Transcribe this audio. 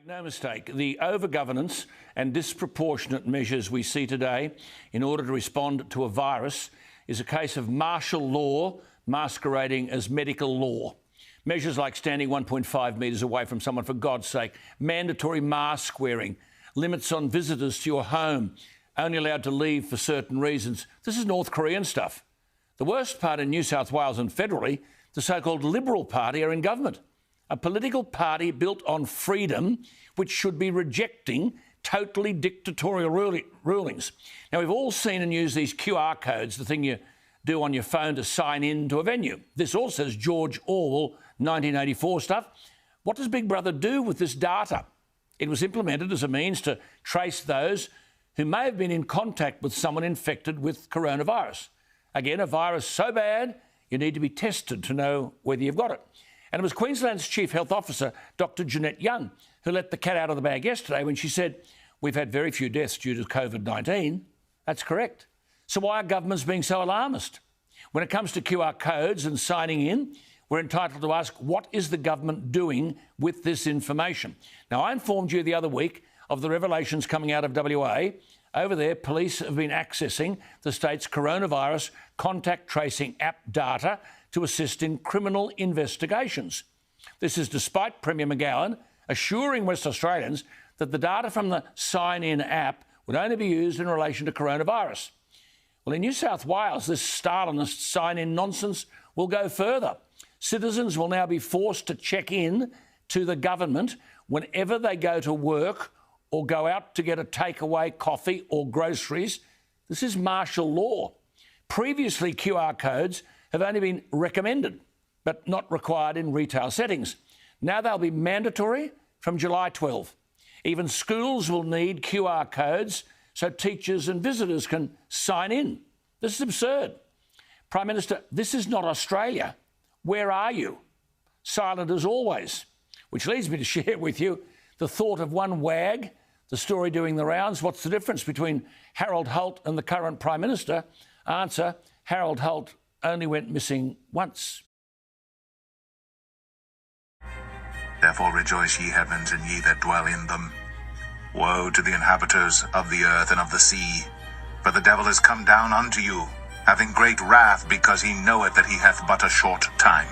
no mistake, the over-governance and disproportionate measures we see today in order to respond to a virus is a case of martial law masquerading as medical law. Measures like standing 1.5 metres away from someone, for God's sake, mandatory mask wearing, limits on visitors to your home, only allowed to leave for certain reasons. This is North Korean stuff. The worst part in New South Wales and federally, the so-called Liberal Party are in government. A political party built on freedom, which should be rejecting totally dictatorial rulings. Now, we've all seen and used these QR codes, the thing you do on your phone to sign in to a venue. This all says George Orwell 1984 stuff. What does Big Brother do with this data? It was implemented as a means to trace those who may have been in contact with someone infected with coronavirus. Again, a virus so bad, you need to be tested to know whether you've got it. And it was Queensland's Chief Health Officer, Dr Jeanette Young, who let the cat out of the bag yesterday when she said, we've had very few deaths due to COVID-19. That's correct. So why are governments being so alarmist? When it comes to QR codes and signing in, we're entitled to ask, what is the government doing with this information? Now, I informed you the other week of the revelations coming out of WA. Over there, police have been accessing the state's coronavirus contact tracing app data to assist in criminal investigations. This is despite Premier McGowan assuring West Australians that the data from the sign-in app would only be used in relation to coronavirus. Well, in New South Wales, this Stalinist sign-in nonsense will go further. Citizens will now be forced to check in to the government whenever they go to work or go out to get a takeaway coffee or groceries. This is martial law. Previously, QR codes have only been recommended, but not required in retail settings. Now they'll be mandatory from July 12. Even schools will need QR codes so teachers and visitors can sign in. This is absurd. Prime Minister, this is not Australia. Where are you? Silent as always. Which leads me to share with you the thought of one wag, the story doing the rounds. What's the difference between Harold Holt and the current Prime Minister? Answer, Harold Holt only went missing once. Therefore rejoice, ye heavens, and ye that dwell in them. Woe to the inhabitants of the earth and of the sea, for the devil is come down unto you, having great wrath, because he knoweth that he hath but a short time.